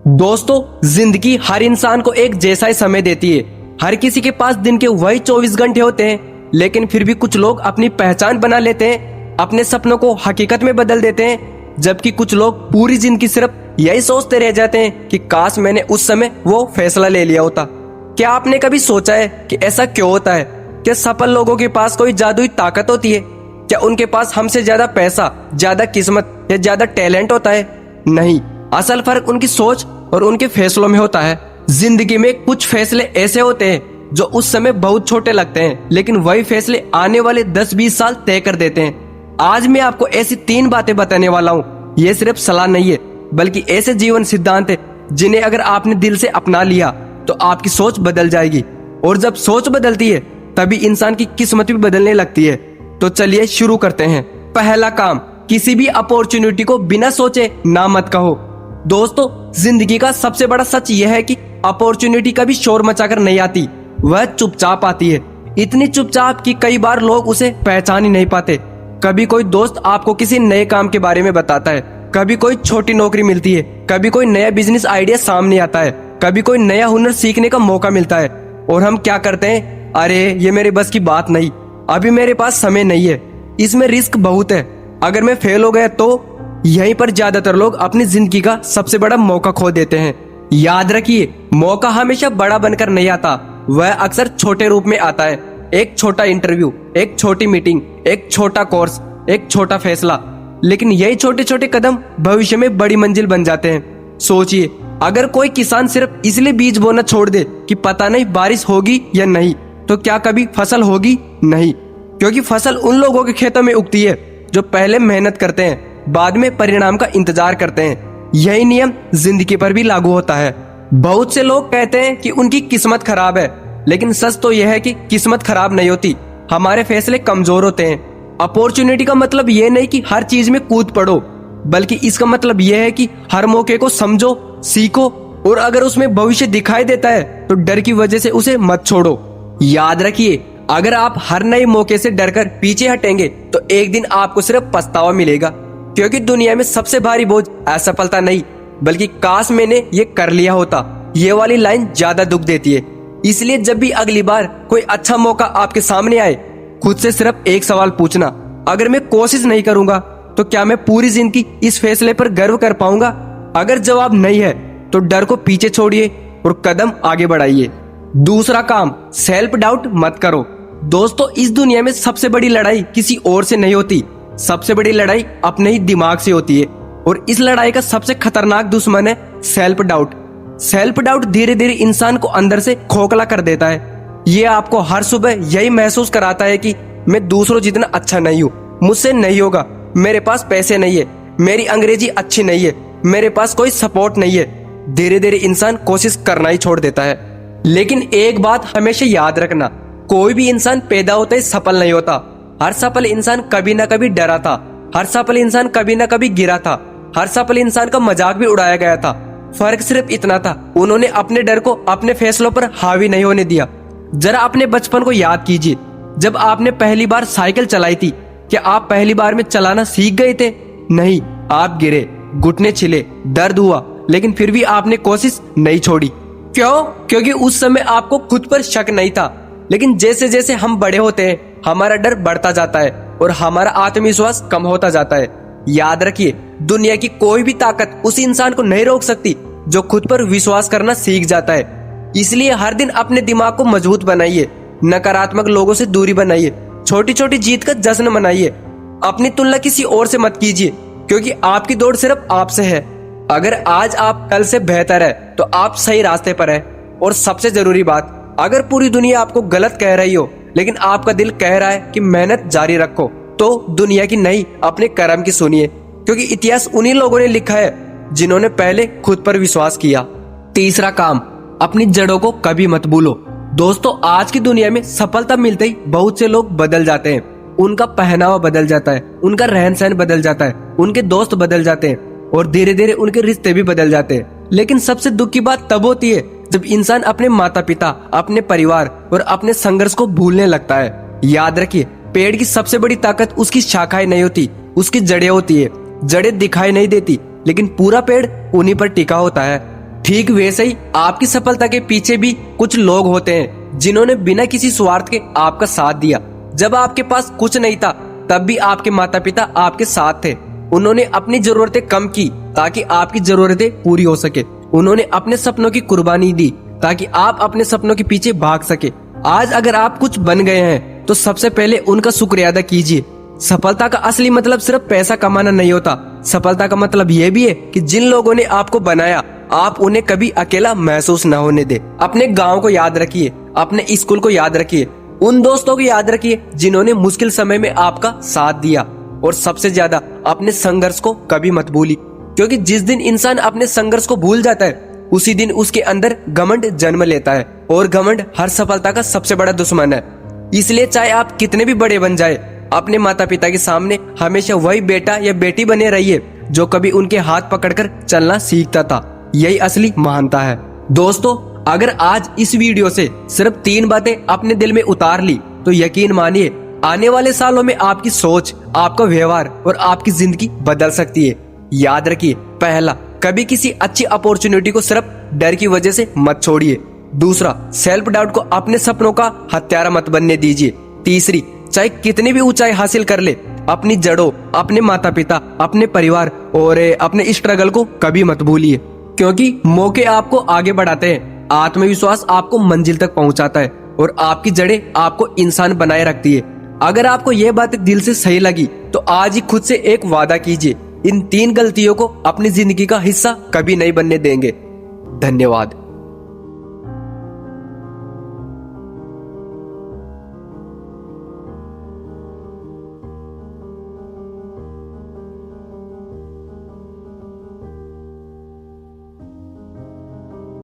दोस्तों, जिंदगी हर इंसान को एक जैसा ही समय देती है। हर किसी के पास दिन के वही 24 घंटे होते हैं, लेकिन फिर भी कुछ लोग अपनी पहचान बना लेते हैं, अपने सपनों को हकीकत में बदल देते हैं, जबकि कुछ लोग पूरी जिंदगी सिर्फ यही सोचते रह जाते हैं कि काश मैंने उस समय वो फैसला ले लिया होता। क्या आपने कभी सोचा है कि ऐसा क्यों होता है? क्या सफल लोगों के पास कोई जादुई ताकत होती है? क्या उनके पास हमसे ज्यादा पैसा, ज्यादा किस्मत या ज्यादा टैलेंट होता है? नहीं, असल फर्क उनकी सोच और उनके फैसलों में होता है। जिंदगी में कुछ फैसले ऐसे होते हैं जो उस समय बहुत छोटे लगते हैं, लेकिन वही फैसले आने वाले 10-20 साल तय कर देते हैं। आज मैं आपको ऐसी 3 बातें बताने वाला हूँ। ये सिर्फ सलाह नहीं है, बल्कि ऐसे जीवन सिद्धांत है जिन्हें अगर आपने दिल से अपना लिया तो आपकी सोच बदल जाएगी, और जब सोच बदलती है तभी इंसान की किस्मत भी बदलने लगती है। तो चलिए शुरू करते हैं। पहला काम, किसी भी अपॉर्चुनिटी को बिना सोचे ना मत कहो। दोस्तों, जिंदगी का सबसे बड़ा सच यह है कि अपॉर्चुनिटी कभी शोर मचाकर नहीं आती, वह चुपचाप आती है। इतनी चुपचाप कि कई बार लोग उसे पहचान ही नहीं पाते। कभी कोई दोस्त आपको किसी नए काम के बारे में बताता है, कभी कोई छोटी नौकरी मिलती है, कभी कोई नया बिजनेस आइडिया सामने आता है, कभी कोई नया हुनर सीखने का मौका मिलता है, और हम क्या करते हैं, अरे ये मेरे बस की बात नहीं, अभी मेरे पास समय नहीं है, इसमें रिस्क बहुत है, अगर मैं फेल हो गया तो। यहीं पर ज्यादातर लोग अपनी जिंदगी का सबसे बड़ा मौका खो देते हैं। याद रखिए, मौका हमेशा बड़ा बनकर नहीं आता, वह अक्सर छोटे रूप में आता है। एक छोटा इंटरव्यू, एक छोटी मीटिंग, एक छोटा कोर्स, एक छोटा फैसला, लेकिन यही छोटे छोटे कदम भविष्य में बड़ी मंजिल बन जाते हैं। सोचिए, अगर कोई किसान सिर्फ इसलिए बीज बोना छोड़ दे कि पता नहीं बारिश होगी या नहीं, तो क्या कभी फसल होगी? नहीं, क्योंकि फसल उन लोगों के खेतों में उगती है जो पहले मेहनत करते हैं, बाद में परिणाम का इंतजार करते हैं। यही नियम जिंदगी पर भी लागू होता है। बहुत से लोग कहते हैं कि उनकी किस्मत खराब है, लेकिन सच तो यह है कि किस्मत खराब नहीं होती, हमारे फैसले कमजोर होते हैं। अपॉर्चुनिटी का मतलब यह नहीं कि हर चीज में कूद पड़ो, बल्कि इसका मतलब यह है कि हर मौके को समझो, सीखो, और अगर उसमें भविष्य दिखाई देता है तो डर की वजह से उसे मत छोड़ो। याद रखिए, अगर आप हर नए मौके से डरकर पीछे हटेंगे तो एक दिन आपको सिर्फ पछतावा मिलेगा, क्योंकि दुनिया में सबसे भारी बोझ असफलता नहीं, बल्कि काश मैंने ये कर लिया होता, ये वाली लाइन ज्यादा दुख देती है। इसलिए जब भी अगली बार कोई अच्छा मौका आपके सामने आए, खुद से सिर्फ एक सवाल पूछना, अगर मैं कोशिश नहीं करूंगा तो क्या मैं पूरी जिंदगी इस फैसले पर गर्व कर पाऊंगा? अगर जवाब नहीं है तो डर को पीछे छोड़िए और कदम आगे बढ़ाइए। दूसरा काम, सेल्फ डाउट मत करो। दोस्तों, इस दुनिया में सबसे बड़ी लड़ाई किसी और से नहीं होती, सबसे बड़ी लड़ाई अपने ही दिमाग से होती है, और इस लड़ाई का सबसे खतरनाक दुश्मन है सेल्फ डाउट। सेल्फ डाउट धीरे धीरे इंसान को अंदर से खोखला कर देता है। ये आपको हर सुबह यही महसूस कराता है कि मैं दूसरों जितना अच्छा नहीं हूँ, मुझसे नहीं होगा, मेरे पास पैसे नहीं है, मेरी अंग्रेजी अच्छी नहीं है, मेरे पास कोई सपोर्ट नहीं है। धीरे धीरे इंसान कोशिश करना ही छोड़ देता है। लेकिन एक बात हमेशा याद रखना, कोई भी इंसान पैदा होते ही सफल नहीं होता। हर सफल इंसान कभी ना कभी डरा था, हर सफल इंसान कभी ना कभी गिरा था, हर सफल इंसान का मजाक भी उड़ाया गया था। फर्क सिर्फ इतना था, उन्होंने अपने डर को अपने फैसलों पर हावी नहीं होने दिया। जरा अपने बचपन को याद कीजिए, जब आपने पहली बार साइकिल चलाई थी, क्या आप पहली बार में चलाना सीख गए थे? नहीं, आप गिरे, घुटने छिले, दर्द हुआ, लेकिन फिर भी आपने कोशिश नहीं छोड़ी। क्यों? क्योंकि उस समय आपको खुद पर शक नहीं था। लेकिन जैसे जैसे हम बड़े होते हैं, हमारा डर बढ़ता जाता है और हमारा आत्मविश्वास कम होता जाता है। याद रखिए, दुनिया की कोई भी ताकत उस इंसान को नहीं रोक सकती जो खुद पर विश्वास करना सीख जाता है। इसलिए हर दिन अपने दिमाग को मजबूत बनाइए, नकारात्मक लोगों से दूरी बनाइए, छोटी छोटी जीत का जश्न मनाइए। अपनी तुलना किसी और से मत कीजिए, क्योंकि आपकी दौड़ सिर्फ आपसे है। अगर आज आप कल से बेहतर है तो आप सही रास्ते पर है। और सबसे जरूरी बात, अगर पूरी दुनिया आपको गलत कह रही हो, लेकिन आपका दिल कह रहा है कि मेहनत जारी रखो, तो दुनिया की नहीं, अपने कर्म की सुनिए, क्योंकि इतिहास उन्हीं लोगों ने लिखा है जिन्होंने पहले खुद पर विश्वास किया। तीसरा काम, अपनी जड़ों को कभी मत भूलो। दोस्तों, आज की दुनिया में सफलता मिलते ही बहुत से लोग बदल जाते हैं। उनका पहनावा बदल जाता है, उनका रहन सहन बदल जाता है, उनके दोस्त बदल जाते हैं, और धीरे धीरे उनके रिश्ते भी बदल जाते हैं। लेकिन सबसे दुख की बात तब होती है जब इंसान अपने माता पिता, अपने परिवार और अपने संघर्ष को भूलने लगता है। याद रखिए, पेड़ की सबसे बड़ी ताकत उसकी शाखाएं नहीं होती, उसकी जड़ें होती है। जड़ें दिखाई नहीं देती, लेकिन पूरा पेड़ उन्हीं पर टिका होता है। ठीक वैसे ही आपकी सफलता के पीछे भी कुछ लोग होते हैं जिन्होंने बिना किसी स्वार्थ के आपका साथ दिया। जब आपके पास कुछ नहीं था तब भी आपके माता पिता आपके साथ थे। उन्होंने अपनी जरूरतें कम की ताकि आपकी जरूरतें पूरी हो सके। उन्होंने अपने सपनों की कुर्बानी दी ताकि आप अपने सपनों के पीछे भाग सके। आज अगर आप कुछ बन गए हैं तो सबसे पहले उनका शुक्रिया अदा कीजिए। सफलता का असली मतलब सिर्फ पैसा कमाना नहीं होता। सफलता का मतलब यह भी है कि जिन लोगों ने आपको बनाया आप उन्हें कभी अकेला महसूस न होने दे। अपने गांव को याद रखिए, अपने स्कूल को याद रखिए, उन दोस्तों को याद रखिए जिन्होंने मुश्किल समय में आपका साथ दिया, और सबसे ज्यादा अपने संघर्ष को कभी मत भूलिए, क्योंकि जिस दिन इंसान अपने संघर्ष को भूल जाता है उसी दिन उसके अंदर घमंड जन्म लेता है, और घमंड हर सफलता का सबसे बड़ा दुश्मन है। इसलिए चाहे आप कितने भी बड़े बन जाए, अपने माता पिता के सामने हमेशा वही बेटा या बेटी बने रहिए जो कभी उनके हाथ पकड़कर चलना सीखता था। यही असली महानता है। दोस्तों, अगर आज इस वीडियो से सिर्फ 3 बातें अपने दिल में उतार ली तो यकीन मानिए आने वाले सालों में आपकी सोच, आपका व्यवहार और आपकी जिंदगी बदल सकती है। याद रखिए, पहला, कभी किसी अच्छी अपॉर्चुनिटी को सिर्फ डर की वजह से मत छोड़िए। दूसरा, सेल्फ डाउट को अपने सपनों का हत्यारा मत बनने दीजिए। तीसरी, चाहे कितनी भी ऊंचाई हासिल कर ले, अपनी जड़ों, अपने माता पिता, अपने परिवार और अपने स्ट्रगल को कभी मत भूलिए, क्योंकि मौके आपको आगे बढ़ाते हैं, आत्मविश्वास आपको मंजिल तक पहुंचाता है और आपकी जड़ें आपको इंसान बनाए रखती है। अगर आपको ये बात दिल से सही लगी तो आज ही खुद से एक वादा कीजिए, इन 3 गलतियों को अपनी जिंदगी का हिस्सा कभी नहीं बनने देंगे। धन्यवाद।